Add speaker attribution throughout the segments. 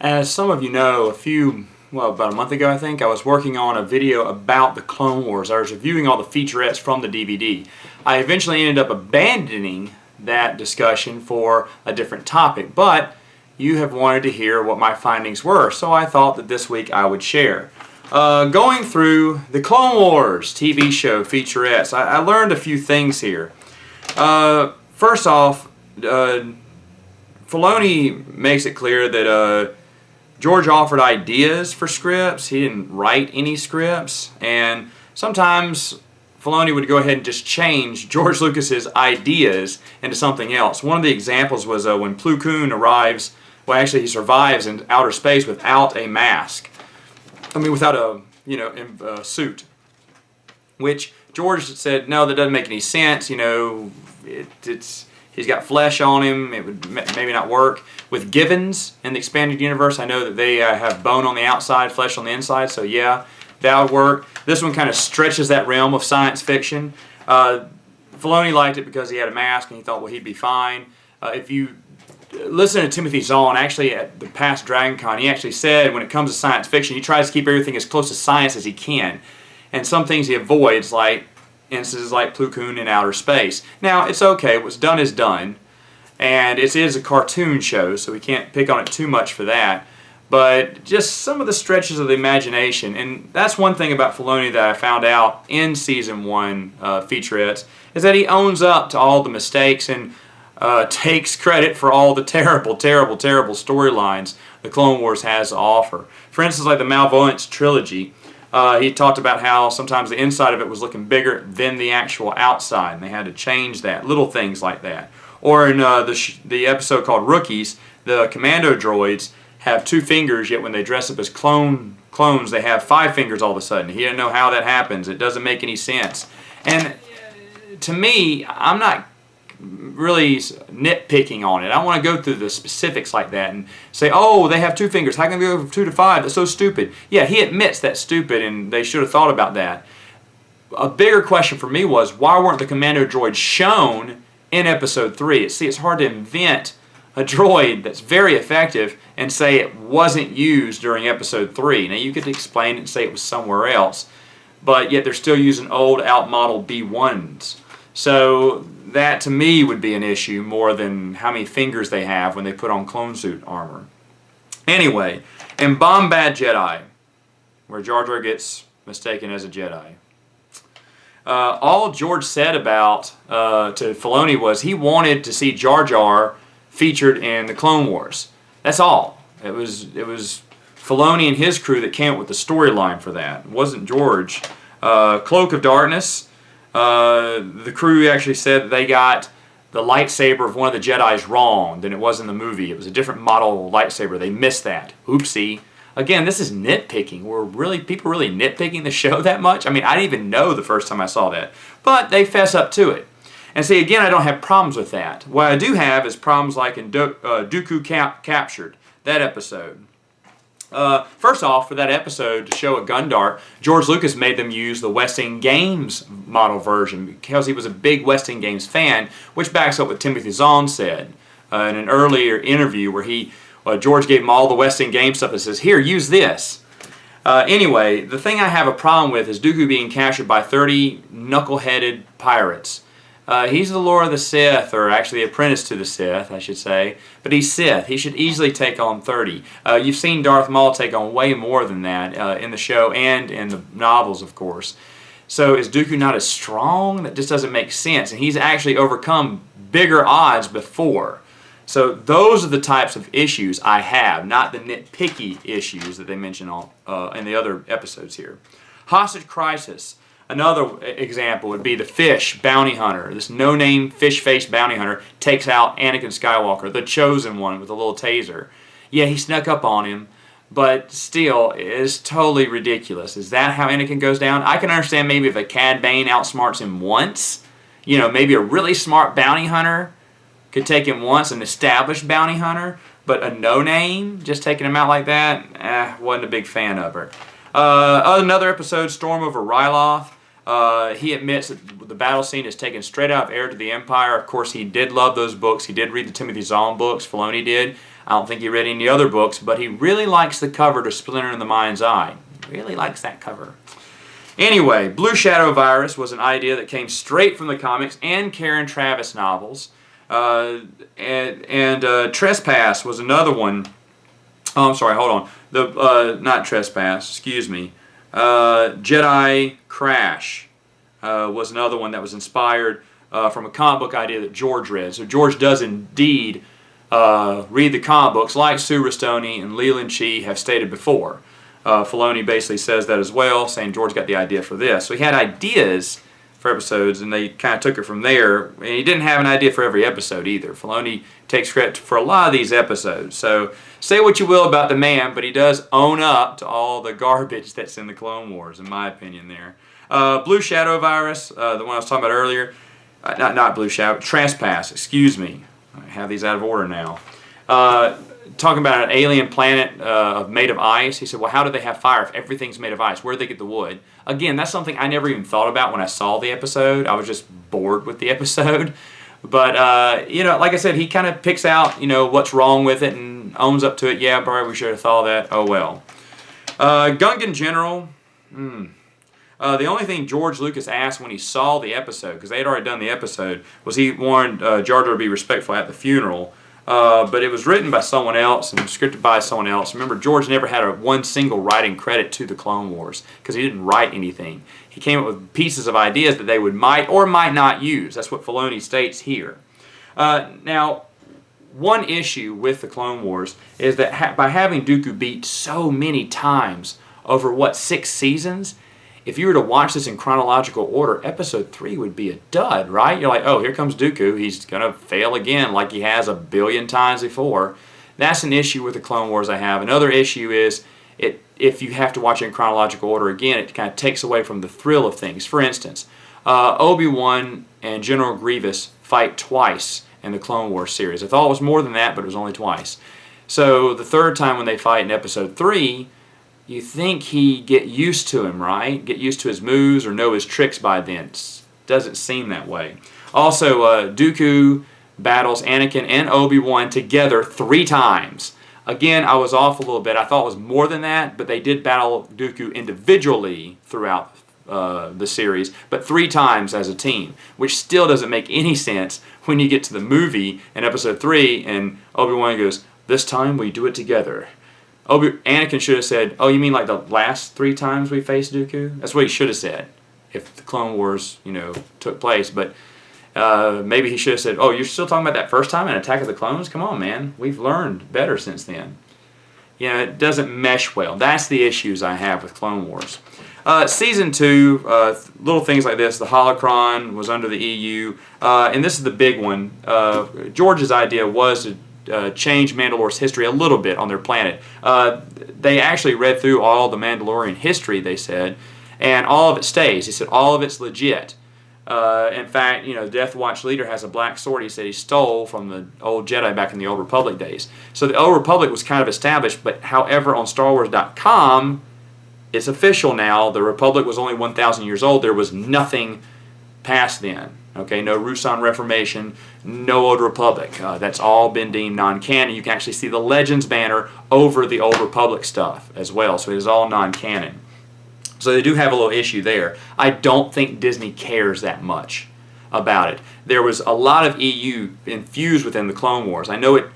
Speaker 1: As some of you know, about a month ago I think, I was working on a video about the Clone Wars. I was reviewing all the featurettes from the DVD. I eventually ended up abandoning that discussion for a different topic, but you have wanted to hear what my findings were, so I thought that this week I would share. Going through the Clone Wars TV show featurettes, I learned a few things here. First off, Filoni makes it clear that George offered ideas for scripts. He didn't write any scripts, and sometimes Filoni would go ahead and just change George Lucas's ideas into something else. One of the examples was when Plo Koon arrives, well actually he survives in outer space without a mask. Without a suit. Which George said, no, that doesn't make any sense. He's got flesh on him. It would maybe not work. With Givens in the expanded universe, I know that they have bone on the outside, flesh on the inside. So yeah, that would work. This one kind of stretches that realm of science fiction. Filoni liked it because he had a mask and he thought, well, he'd be fine. If you listen to Timothy Zahn, actually at the past Dragon Con, he actually said when it comes to science fiction, he tries to keep everything as close to science as he can. And some things he avoids, like instances like Plo Koon in outer space. Now, it's okay. What's done is done. And it is a cartoon show, so we can't pick on it too much for that. But just some of the stretches of the imagination. And that's one thing about Filoni that I found out in Season 1 featurettes, is that he owns up to all the mistakes and takes credit for all the terrible, terrible, terrible storylines the Clone Wars has to offer. For instance, like the Malvoyants trilogy, he talked about how sometimes the inside of it was looking bigger than the actual outside, and they had to change that. Little things like that. Or in the episode called Rookies, the commando droids have 2 fingers, yet when they dress up as clones, they have 5 fingers all of a sudden. He didn't know how that happens. It doesn't make any sense. And to me, I'm not really nitpicking on it. I want to go through the specifics like that and say, oh, they have 2 fingers. How can they go from 2 to 5? That's so stupid. Yeah, he admits that's stupid and they should have thought about that. A bigger question for me was, why weren't the commando droids shown in Episode 3? See, it's hard to invent a droid that's very effective and say it wasn't used during Episode 3. Now, you could explain it and say it was somewhere else, but yet they're still using old, out-modeled B1s. So that, to me, would be an issue more than how many fingers they have when they put on clone suit armor. Anyway, in Bombad Jedi, where Jar Jar gets mistaken as a Jedi, all George said about to Filoni was he wanted to see Jar Jar featured in the Clone Wars. That's all. It was Filoni and his crew that came up with the storyline for that. It wasn't George. Cloak of Darkness, the crew actually said that they got the lightsaber of one of the Jedis wrong than it was in the movie. It was a different model lightsaber. They missed that. Oopsie. Again, this is nitpicking. People really nitpicking the show that much? I didn't even know the first time I saw that. But they fess up to it. And see, again, I don't have problems with that. What I do have is problems like in Dooku Captured, that episode. First off, for that episode to show a Gundar, George Lucas made them use the West End Games model version because he was a big West End Games fan, which backs up what Timothy Zahn said in an earlier interview where George gave him all the West End Games stuff and says, here, use this. Anyway, the thing I have a problem with is Dooku being captured by 30 knuckle-headed pirates. He's the Lord of the Sith, or actually apprentice to the Sith, I should say. But he's Sith. He should easily take on 30. You've seen Darth Maul take on way more than that in the show and in the novels, of course. So is Dooku not as strong? That just doesn't make sense. And he's actually overcome bigger odds before. So those are the types of issues I have, not the nitpicky issues that they mention in the other episodes here. Hostage Crisis. Another example would be the Fish bounty hunter. This no-name fish-faced bounty hunter takes out Anakin Skywalker, the chosen one with a little taser. Yeah, he snuck up on him, but still, it is totally ridiculous. Is that how Anakin goes down? I can understand maybe if a Cad Bane outsmarts him once, maybe a really smart bounty hunter could take him once, an established bounty hunter, but a no-name, just taking him out like that, wasn't a big fan of her. Another episode, Storm over Ryloth. He admits that the battle scene is taken straight out of Heir to the Empire. Of course, he did love those books. He did read the Timothy Zahn books. Filoni did. I don't think he read any other books, but he really likes the cover to Splinter in the Mind's Eye. Really likes that cover. Anyway, Blue Shadow Virus was an idea that came straight from the comics and Karen Traviss novels. Trespass was another one. Oh, I'm sorry, hold on. Not Trespass, excuse me. Jedi Crash was another one that was inspired from a comic book idea that George read. So George does indeed read the comic books, like Sue Rustoni and Leland Chee have stated before. Filoni basically says that as well, saying George got the idea for this. So he had ideas for episodes, and they kind of took it from there. And he didn't have an idea for every episode either. Filoni takes credit for a lot of these episodes. So say what you will about the man, but he does own up to all the garbage that's in the Clone Wars, in my opinion there. Blue Shadow Virus, the one I was talking about earlier. Not Blue Shadow, Trespass, excuse me. I have these out of order now. Talking about an alien planet made of ice. He said, well, how do they have fire if everything's made of ice? Where do they get the wood? Again, that's something I never even thought about when I saw the episode. I was just bored with the episode. But, like I said, he kind of picks out, what's wrong with it and owns up to it. Yeah, probably we should have thought of that. Oh, well. Gungan General. The only thing George Lucas asked when he saw the episode, because they had already done the episode, was he wanted Jar Jar to be respectful at the funeral. But it was written by someone else and scripted by someone else. Remember, George never had one single writing credit to the Clone Wars because he didn't write anything. He came up with pieces of ideas that they might or might not use. That's what Filoni states here. Now, one issue with the Clone Wars is that by having Dooku beat so many times over, 6 seasons, if you were to watch this in chronological order, Episode 3 would be a dud, right? You're like, oh, here comes Dooku. He's going to fail again like he has a billion times before. That's an issue with the Clone Wars I have. Another issue is if you have to watch it in chronological order again, it kind of takes away from the thrill of things. For instance, Obi-Wan and General Grievous fight twice in the Clone Wars series. I thought it was more than that, but it was only twice. So the third time when they fight in Episode 3, you think he get used to him, right? Get used to his moves or know his tricks by then. It doesn't seem that way. Also, Dooku battles Anakin and Obi-Wan together 3 times. Again, I was off a little bit. I thought it was more than that, but they did battle Dooku individually throughout the series, but 3 times as a team, which still doesn't make any sense when you get to the movie in Episode 3 and Obi-Wan goes, "This time we do it together." Anakin should have said, oh, you mean like the last 3 times we faced Dooku? That's what he should have said if the Clone Wars, took place. But maybe he should have said, oh, you're still talking about that first time in Attack of the Clones? Come on, man. We've learned better since then. It doesn't mesh well. That's the issues I have with Clone Wars. Season 2, little things like this. The Holocron was under the EU. And this is the big one. George's idea was to change Mandalore's history a little bit on their planet. They actually read through all the Mandalorian history, they said, and all of it stays. He said all of it's legit. In fact, the Death Watch leader has a black sword he said he stole from the old Jedi back in the Old Republic days. So the Old Republic was kind of established, but however on StarWars.com, it's official now. The Republic was only 1,000 years old. There was nothing past then. Okay, no Ruusan Reformation, no Old Republic. That's all been deemed non-canon. You can actually see the Legends banner over the Old Republic stuff as well, so it is all non-canon. So they do have a little issue there. I don't think Disney cares that much about it. There was a lot of EU infused within the Clone Wars. I know it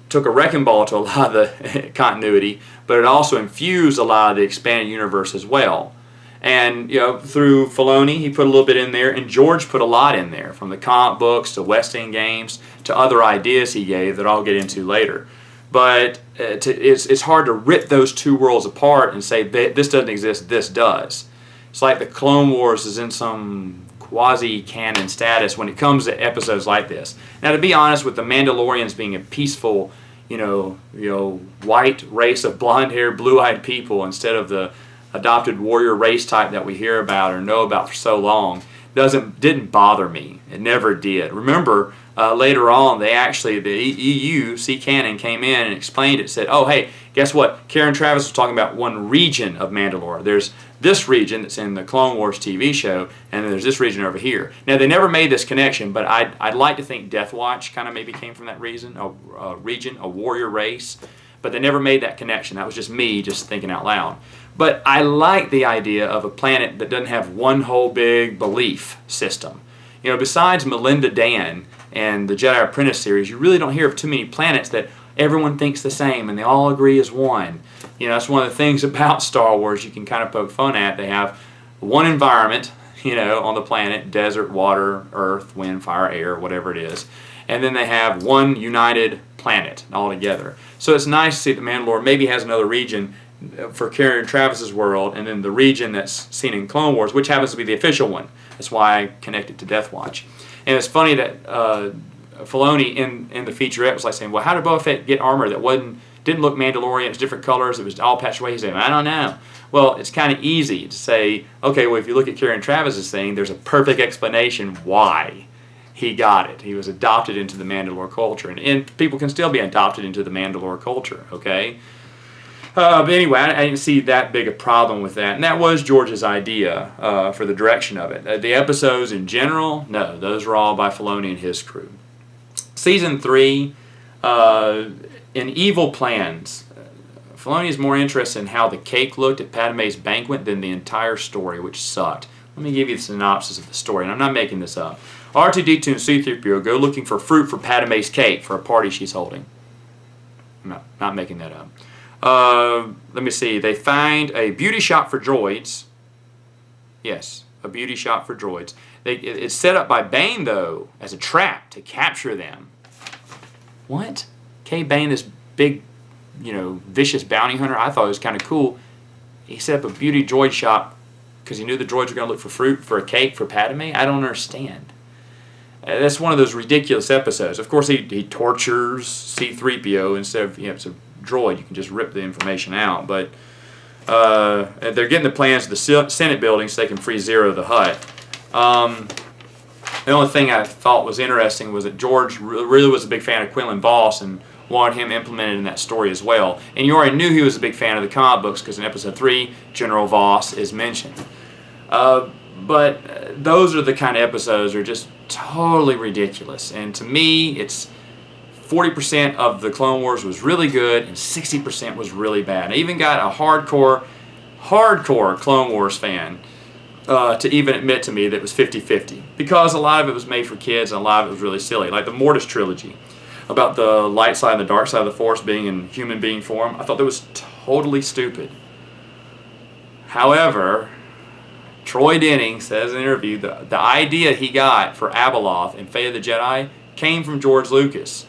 Speaker 1: took a wrecking ball to a lot of the continuity, but it also infused a lot of the expanded universe as well. And through Filoni, he put a little bit in there, and George put a lot in there, from the comic books to West End games to other ideas he gave that I'll get into later. But it's hard to rip those two worlds apart and say this doesn't exist, this does. It's like the Clone Wars is in some quasi-canon status when it comes to episodes like this. Now, to be honest, with the Mandalorians being a peaceful, white race of blonde-haired, blue-eyed people instead of the adopted warrior race type that we hear about or know about for so long, didn't bother me. It never did. Remember, later on, the EU, C. Cannon, came in and explained it, said, oh, hey, guess what? Karen Traviss was talking about one region of Mandalore. There's this region that's in the Clone Wars TV show, and then there's this region over here. Now, they never made this connection, but I'd like to think Death Watch kind of maybe came from that region, a warrior race, but they never made that connection. That was just me just thinking out loud. But I like the idea of a planet that doesn't have one whole big belief system. You know, besides Melinda Dan and the Jedi Apprentice series, you really don't hear of too many planets that everyone thinks the same and they all agree as one. You know, that's one of the things about Star Wars you can kind of poke fun at. They have one environment, you know, on the planet, desert, water, earth, wind, fire, air, whatever it is. And then they have one united planet altogether. So it's nice to see that Mandalore maybe has another region for Karen Traviss's world, and then the region that's seen in Clone Wars, which happens to be the official one. That's why I connected to Death Watch. And it's funny that Filoni in the featurette was like saying, well, how did Boba Fett get armor that didn't look Mandalorian, it was different colors, it was all patched away? He said, I don't know. Well, it's kind of easy to say, okay, well, if you look at Karen Traviss's thing, there's a perfect explanation why he got it. He was adopted into the Mandalore culture. And people can still be adopted into the Mandalore culture, okay? But anyway, I didn't see that big a problem with that. And that was George's idea for the direction of it. The episodes in general, no, those were all by Filoni and his crew. Season 3, in Evil Plans, Filoni is more interested in how the cake looked at Padme's banquet than the entire story, which sucked. Let me give you the synopsis of the story, and I'm not making this up. R2-D2 and C-3PO go looking for fruit for Padme's cake for a party she's holding. I'm not making that up. Let me see. They find a beauty shop for droids. Yes, a beauty shop for droids. It's set up by Bane, though, as a trap to capture them. What? Kay Bane, this big, you know, vicious bounty hunter, I thought it was kind of cool. He set up a beauty droid shop because he knew the droids were going to look for fruit for a cake for Padme. I don't understand. That's one of those ridiculous episodes. Of course, he tortures C-3PO instead of, you know, it's a droid. You can just rip the information out. But they're getting the plans to the Senate building so they can free Zero the Hutt. The only thing I thought was interesting was that George really was a big fan of Quinlan Voss and wanted him implemented in that story as well. And you already knew he was a big fan of the comic books because in Episode 3, General Voss is mentioned. But those are the kind of episodes that are just totally ridiculous. And to me, it's 40% of the Clone Wars was really good and 60% was really bad. I even got a hardcore Clone Wars fan to even admit to me that it was 50-50. Because a lot of it was made for kids and a lot of it was really silly. Like the Mortis trilogy about the light side and the dark side of the Force being in human being form. I thought that was totally stupid. However, Troy Denning says in an interview the idea he got for Abeloth in Fate of the Jedi came from George Lucas.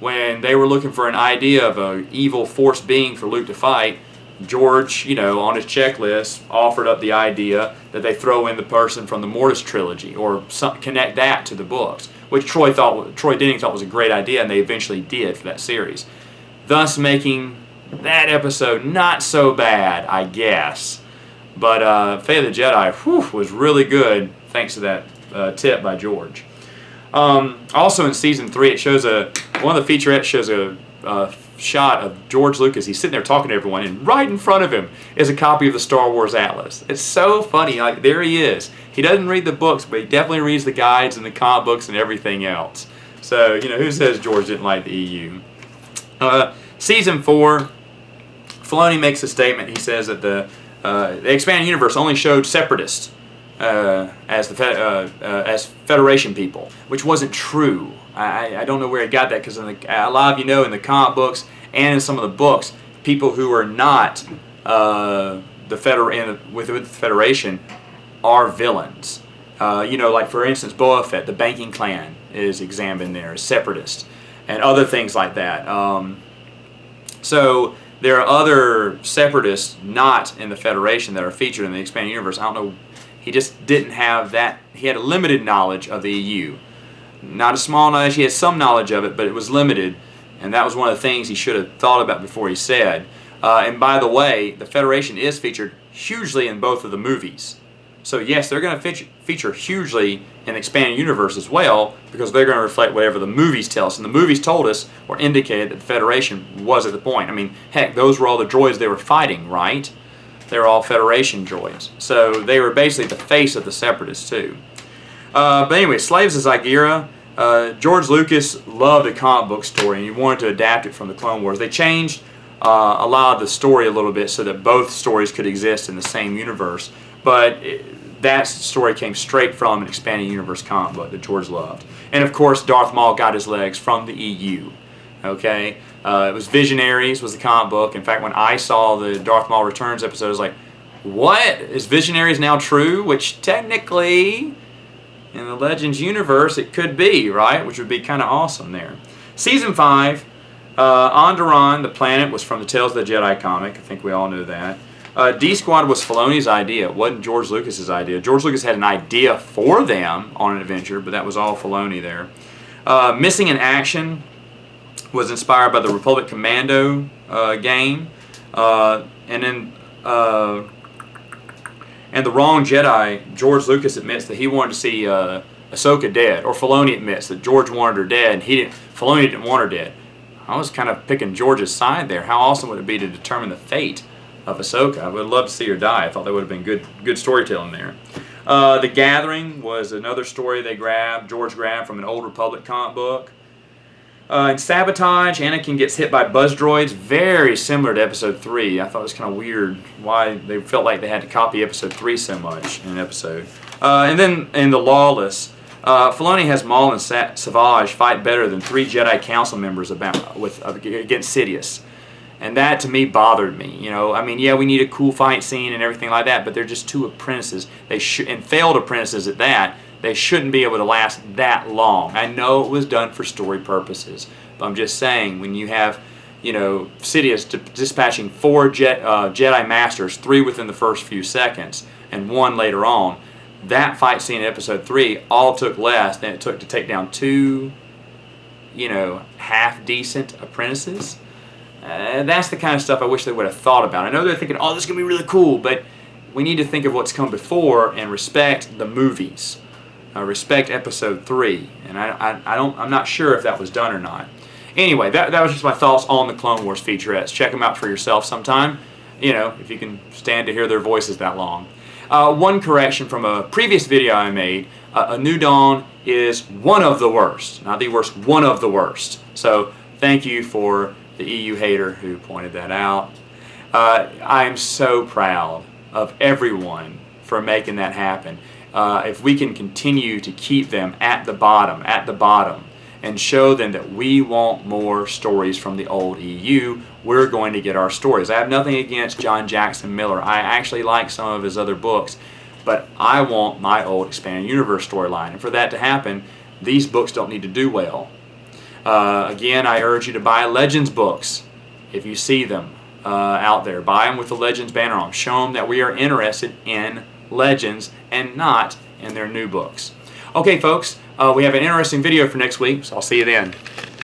Speaker 1: When they were looking for an idea of an evil Force being for Luke to fight, George, you know, on his checklist, offered up the idea that they throw in the person from the Mortis trilogy or connect that to the books, which Troy Denning thought was a great idea, and they eventually did for that series, thus making that episode not so bad, I guess. But Fate of the Jedi was really good thanks to that tip by George. Also in Season 3, it shows one of the featurettes shows a shot of George Lucas. He's sitting there talking to everyone, and right in front of him is a copy of the Star Wars Atlas. It's so funny. Like, there he is. He doesn't read the books, but he definitely reads the guides and the comic books and everything else. So, you know, who says George didn't like the EU? Season 4, Filoni makes a statement. He says that the expanded universe only showed separatists as Federation people, which wasn't true. I don't know where he got that, because a lot of you know in the comic books and in some of the books, people who are not with the Federation are villains. You know, like for instance, Boba Fett, the banking clan is examined there as separatist, and other things like that. So there are other separatists not in the Federation that are featured in the expanded universe. I don't know. He just didn't have that. He had a limited knowledge of the EU. Not a small knowledge. He had some knowledge of it, but it was limited. And that was one of the things he should have thought about before he said. And by the way, the Federation is featured hugely in both of the movies. So yes, they're going to feature hugely in the expanded universe as well, because they're going to reflect whatever the movies tell us. And the movies told us, or indicated, that the Federation was at the point. I mean, heck, those were all the droids they were fighting, right? They were all Federation droids. So they were basically the face of the Separatists too. But anyway, Slaves of Zygerria. George Lucas loved a comic book story, and he wanted to adapt it from the Clone Wars. They changed a lot of the story a little bit so that both stories could exist in the same universe. But that story came straight from an expanded universe comic book that George loved. And of course, Darth Maul got his legs from the EU. Okay, it was Visionaries was the comic book. In fact, when I saw the Darth Maul Returns episode, I was like, what? Is Visionaries now true? Which technically, in the Legends universe, it could be, right? Which would be kind of awesome there. Season 5, Onderon, the planet, was from the Tales of the Jedi comic. I think we all knew that. D-Squad was Filoni's idea. It wasn't George Lucas's idea. George Lucas had an idea for them on an adventure, but that was all Filoni there. Missing in Action was inspired by the Republic Commando game. And then and The Wrong Jedi, George Lucas admits that he wanted to see Ahsoka dead, or Filoni admits that George wanted her dead, and Filoni didn't want her dead. I was kind of picking George's side there. How awesome would it be to determine the fate of Ahsoka? I would love to see her die. I thought that would have been good storytelling there. The Gathering was another story George grabbed from an old Republic comic book. In Sabotage, Anakin gets hit by buzz droids, very similar to Episode 3. I thought it was kind of weird why they felt like they had to copy Episode 3 so much in an episode. And then in The Lawless, Filoni has Maul and Savage fight better than 3 Jedi Council members against Sidious. And that, to me, bothered me. You know, I mean, yeah, we need a cool fight scene and everything like that, but they're just 2 apprentices. And failed apprentices at that. They shouldn't be able to last that long. I know it was done for story purposes, but I'm just saying, when you have, you know, Sidious dispatching 4 Jedi Masters, 3 within the first few seconds, and 1 later on, that fight scene in Episode 3 all took less than it took to take down 2, you know, half-decent apprentices. That's the kind of stuff I wish they would have thought about. I know they're thinking, oh, this is going to be really cool, but we need to think of what's come before and respect the movies. Respect Episode 3. And I'm not sure if that was done or not. Anyway, that was just my thoughts on the Clone Wars featurettes. Check them out for yourself sometime, you know, if you can stand to hear their voices that long. One correction from a previous video I made, A New Dawn is one of the worst. Not the worst, one of the worst. So thank you for the EU hater who pointed that out. I'm so proud of everyone for making that happen. If we can continue to keep them at the bottom, and show them that we want more stories from the old EU, we're going to get our stories. I have nothing against John Jackson Miller. I actually like some of his other books, but I want my old expanded universe storyline. And for that to happen, these books don't need to do well. Again, I urge you to buy Legends books if you see them out there. Buy them with the Legends banner on them. Show them that we are interested in Legends and not in their new books. Okay, folks, we have an interesting video for next week, so I'll see you then.